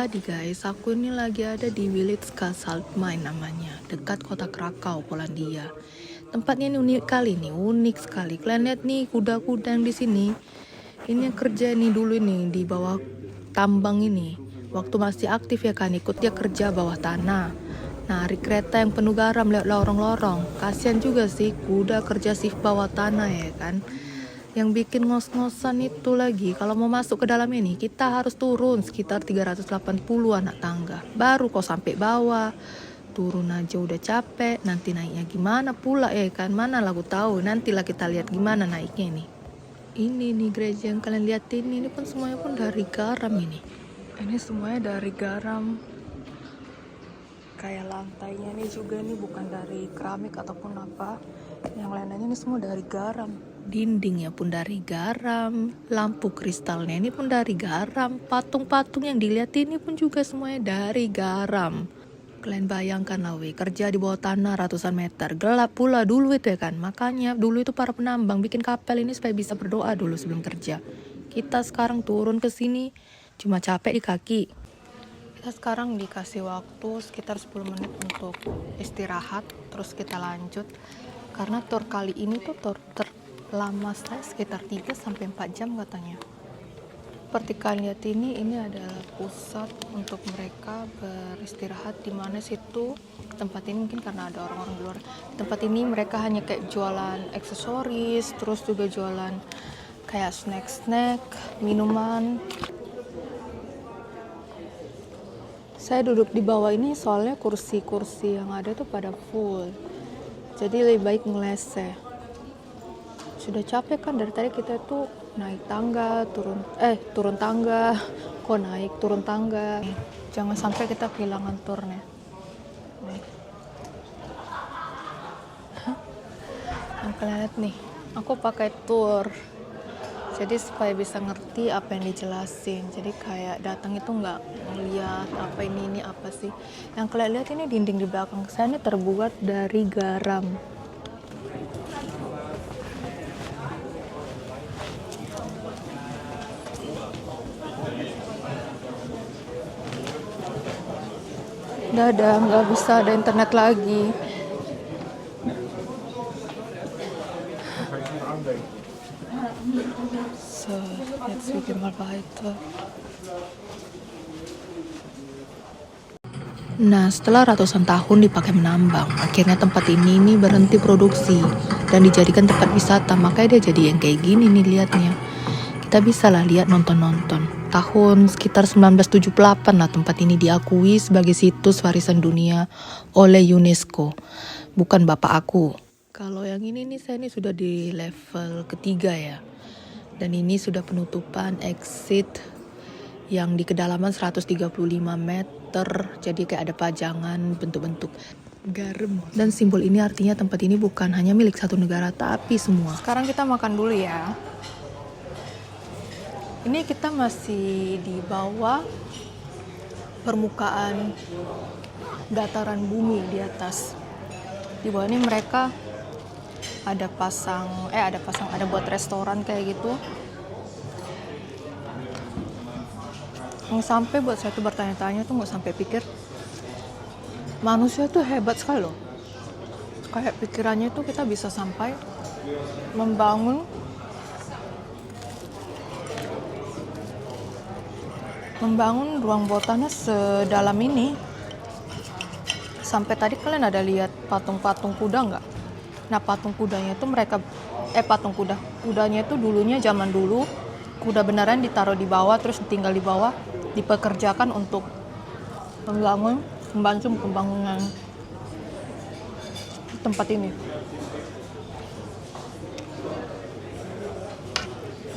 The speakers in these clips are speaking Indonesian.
Jadi guys, aku ini lagi ada di Village Kasaltmine namanya, dekat kota Krakow, Polandia. Tempatnya ini unik kali nih, unik sekali. Kalian lihat nih kuda-kuda yang di sini. Ini yang kerja nih dulu nih di bawah tambang ini. Waktu masih aktif ya kan, ikut dia kerja bawah tanah. Narik kereta yang penuh garam lewat lorong-lorong. Kasihan juga sih kuda kerja shift bawah tanah ya kan. Yang bikin ngos-ngosan itu lagi, kalau mau masuk ke dalam ini, kita harus turun sekitar 380 anak tangga. Baru kok sampai bawah. Turun aja udah capek, nanti naiknya gimana pula ya kan? Mana lagu tahu, nantilah kita lihat gimana naiknya nih. Ini nih gereja yang kalian lihat ini pun semuanya pun dari garam ini. Ini semuanya dari garam. Kayak lantainya nih juga nih bukan dari keramik ataupun apa. Yang lainnya ini semua dari garam. Dindingnya pun dari garam, lampu kristalnya ini pun dari garam, patung-patung yang dilihat ini pun juga semuanya dari garam. Kalian bayangkan lah kerja di bawah tanah ratusan meter, gelap pula dulu itu ya kan. Makanya dulu itu para penambang bikin kapel ini supaya bisa berdoa dulu sebelum kerja. Kita sekarang turun ke sini cuma capek di kaki. Kita sekarang dikasih waktu sekitar 10 menit untuk istirahat, terus kita lanjut. Karena tour kali ini tuh tour terlama saya sekitar 3-4 jam katanya. Seperti kalian lihat ini adalah pusat untuk mereka beristirahat, di mana situ tempat ini mungkin karena ada orang-orang luar. Tempat ini mereka hanya kayak jualan aksesoris, terus juga jualan kayak snack-snack, minuman. Saya duduk di bawah ini soalnya kursi-kursi yang ada tuh pada full. Jadi lebih baik ngeleseh. Sudah capek kan dari tadi kita tuh naik tangga, turun tangga, kok naik turun tangga. Jangan sampai kita kehilangan turnya. Yang kalian lihat nih, aku pakai tur. Jadi supaya bisa ngerti apa yang dijelasin. Jadi kayak datang itu nggak ngeliat apa ini apa sih. Yang kalian lihat ini dinding di belakang saya ini terbuat dari garam. Dadah, nggak bisa ada internet lagi. So, jetzt wir mal weiter. Nah, setelah ratusan tahun dipakai menambang, akhirnya tempat ini berhenti produksi dan dijadikan tempat wisata. Makanya dia jadi yang kayak gini nih liatnya. Kita bisa lah lihat nonton-nonton. Tahun sekitar 1978 lah tempat ini diakui sebagai situs warisan dunia oleh UNESCO. Bukan bapak aku. Kalau yang ini nih saya ini sudah di level ketiga ya. Dan ini sudah penutupan exit yang di kedalaman 135 meter. Jadi kayak ada pajangan bentuk-bentuk garam. Dan simbol ini artinya tempat ini bukan hanya milik satu negara tapi semua. Sekarang kita makan dulu ya. Ini kita masih di bawah permukaan dataran bumi di atas. Di bawah ini mereka ada buat restoran kayak gitu. Yang sampai buat saya tuh bertanya-tanya tuh nggak sampai pikir manusia tuh hebat sekali loh. Kayak pikirannya tuh kita bisa sampai membangun ruang bawah tanah sedalam ini. Sampai tadi kalian ada lihat patung-patung kuda nggak? Nah patung kudanya itu kudanya itu dulunya zaman dulu kuda beneran ditaruh di bawah terus tinggal di bawah dipekerjakan untuk membantu pembangunan tempat ini.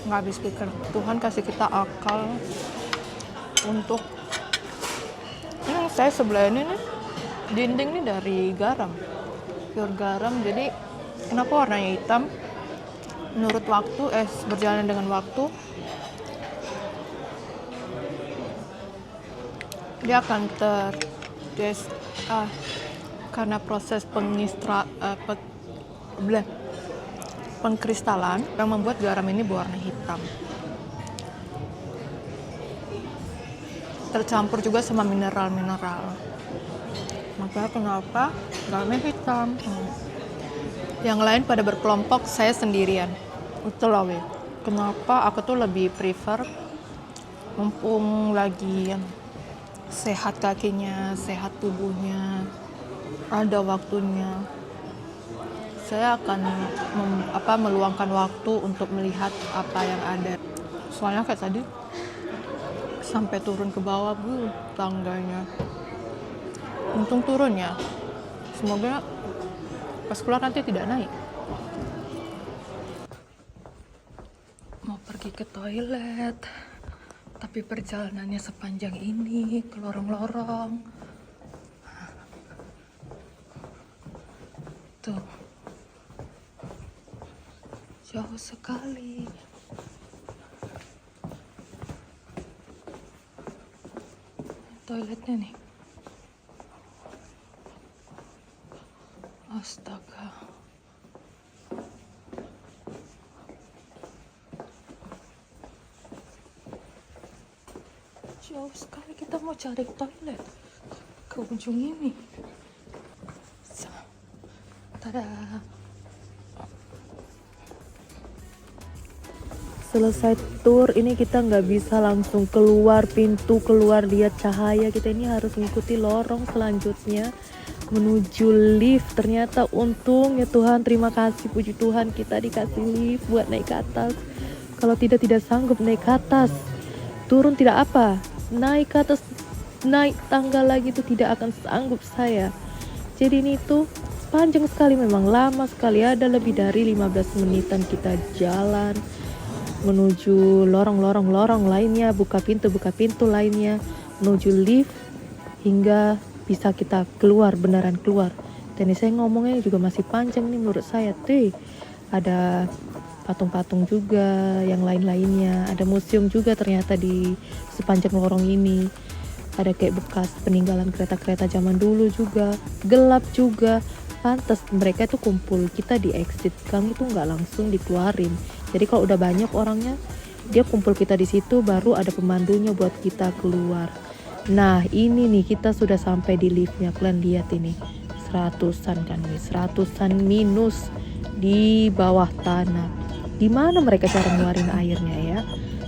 Nggak habis pikir, Tuhan kasih kita akal untuk ini. Saya sebelah ini nih dinding nih dari garam, pure garam. Jadi kenapa warnanya hitam? Menurut waktu berjalan dengan waktu dia akan karena proses pengkristalan yang membuat garam ini berwarna hitam. tercampur juga sama mineral-mineral. Makanya kenapa garamnya hitam. Yang lain pada berkelompok, saya sendirian. Itu loh, kenapa aku tuh lebih prefer mumpung lagi sehat kakinya, sehat tubuhnya, ada waktunya, saya akan meluangkan waktu untuk melihat apa yang ada. Soalnya kayak tadi sampai turun ke bawah tangganya, untung turun ya, semoga pas keluar nanti tidak naik. Mau pergi ke toilet, tapi perjalanannya sepanjang ini ke lorong-lorong. Tuh, jauh sekali. Toiletnya nih. Astaga. Jauh sekali kita mau cari toilet ke ujung ini. Tada. Selesai tour ini kita nggak bisa langsung keluar pintu, keluar lihat cahaya. Kita ini harus mengikuti lorong selanjutnya menuju lift. Ternyata untung ya Tuhan, terima kasih, puji Tuhan kita dikasih lift buat naik ke atas. Kalau tidak sanggup naik ke atas, turun tidak apa, naik ke atas, naik tangga lagi itu tidak akan sanggup saya. Jadi ini tuh panjang sekali, memang lama sekali, ada lebih dari 15 menitan kita jalan menuju lorong lainnya, buka pintu lainnya, menuju lift hingga bisa kita keluar, beneran keluar. Dan ini saya ngomongnya juga masih panjang nih menurut saya. Tuh ada patung-patung juga, yang lain-lainnya, ada museum juga ternyata di sepanjang lorong ini. Ada kayak bekas peninggalan kereta-kereta zaman dulu juga, gelap juga. Pantas mereka itu kumpul, kita di exit gang itu nggak langsung dikeluarin. Jadi kalau udah banyak orangnya, dia kumpul kita di situ, baru ada pemandunya buat kita keluar. Nah ini nih kita sudah sampai di liftnya, kalian lihat ini 100-an kan nih, 100-an minus di bawah tanah. Gimana mereka cara ngeluarin airnya ya?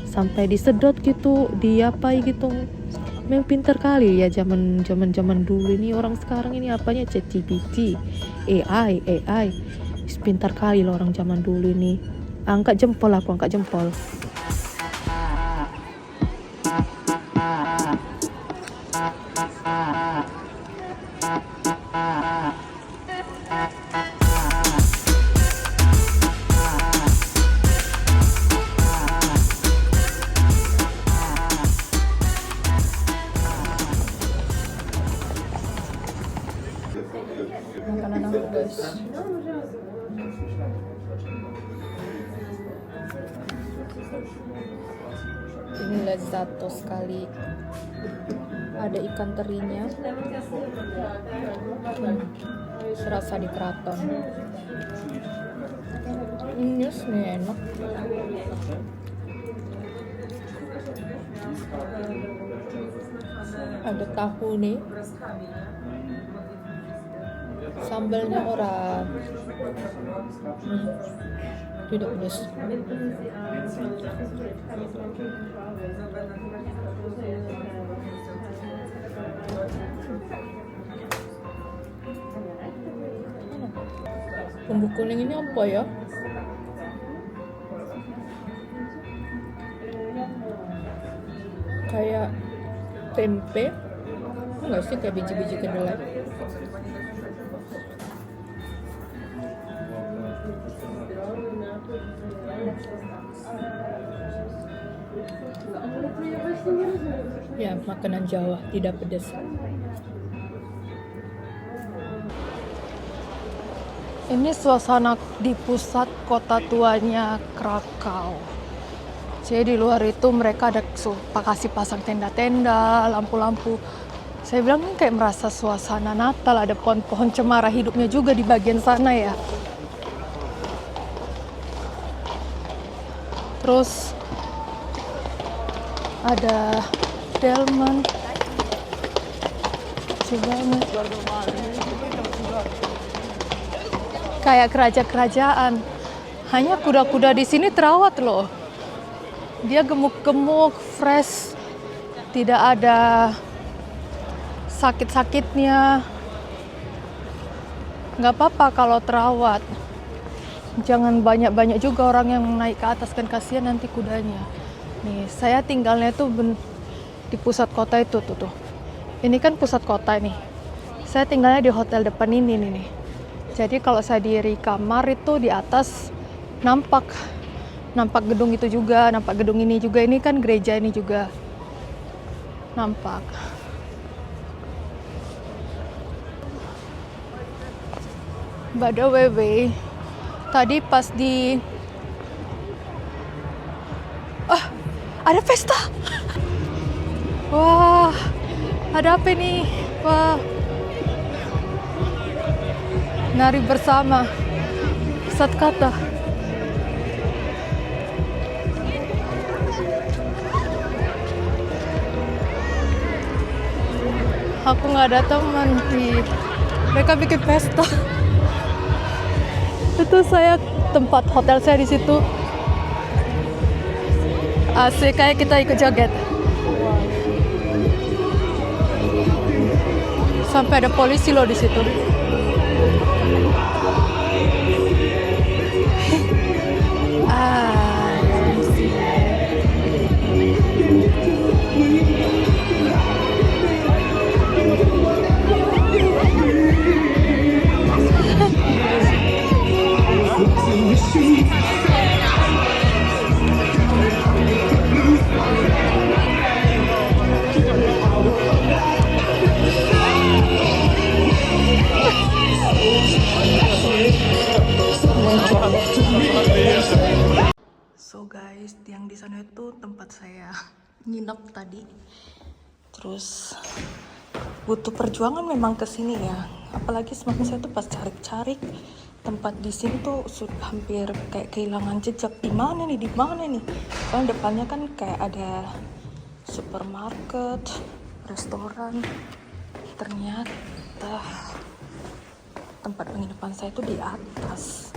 Sampai disedot gitu, diapai gitu. Memang pintar kali ya zaman dulu ini. Orang sekarang ini apanya ChatGPT, AI. Pintar kali loh orang zaman dulu ini. Angkat jempol. Makanan aku guys. Ini lezzato sekali. Ada ikan terinya. Serasa di keraton. Yes, nih enak. Ada tahu nih. Sambalnya orang tidak pedas. Bumbu kuning ini apa ya? Kayak tempe enggak sih, kayak biji-biji kedelai. Ya, makanan Jawa tidak pedas. Ini suasana di pusat kota tuanya Krakau. Jadi di luar itu mereka ada kasih pasang tenda-tenda, lampu-lampu. Saya bilang ini kayak merasa suasana Natal, ada pohon-pohon cemara hidupnya juga di bagian sana ya. Terus ada delman. lucu banget. Kayak kerajaan. Hanya kuda-kuda di sini terawat loh. Dia gemuk-gemuk, fresh, tidak ada sakit-sakitnya. Nggak apa-apa kalau terawat. Jangan banyak-banyak juga orang yang naik ke atas, kan kasihan nanti kudanya. Nih, saya tinggalnya tuh di pusat kota itu tuh. Ini kan pusat kota nih. Saya tinggalnya di hotel depan ini nih. Jadi kalau saya di kamar itu di atas nampak gedung itu juga, nampak gedung ini juga. Ini kan gereja ini juga nampak. By the way, tadi pas ada pesta. Wah, ada apa nih? Wah, nari bersama pusat kota. Aku nggak ada teman mereka bikin pesta. Itu tempat hotel saya di situ. Asik, kayak kita ikut joget. Sampai ada polisi loh di situ. So guys, yang di sana itu tempat saya nginep tadi. Terus butuh perjuangan memang kesini ya. Apalagi semakin saya tuh pas cari-cari tempat di sini tuh sudah hampir kayak kehilangan jejak. Di mana nih? Soalnya depannya kan kayak ada supermarket, restoran. Ternyata tempat penginapan saya tuh di atas.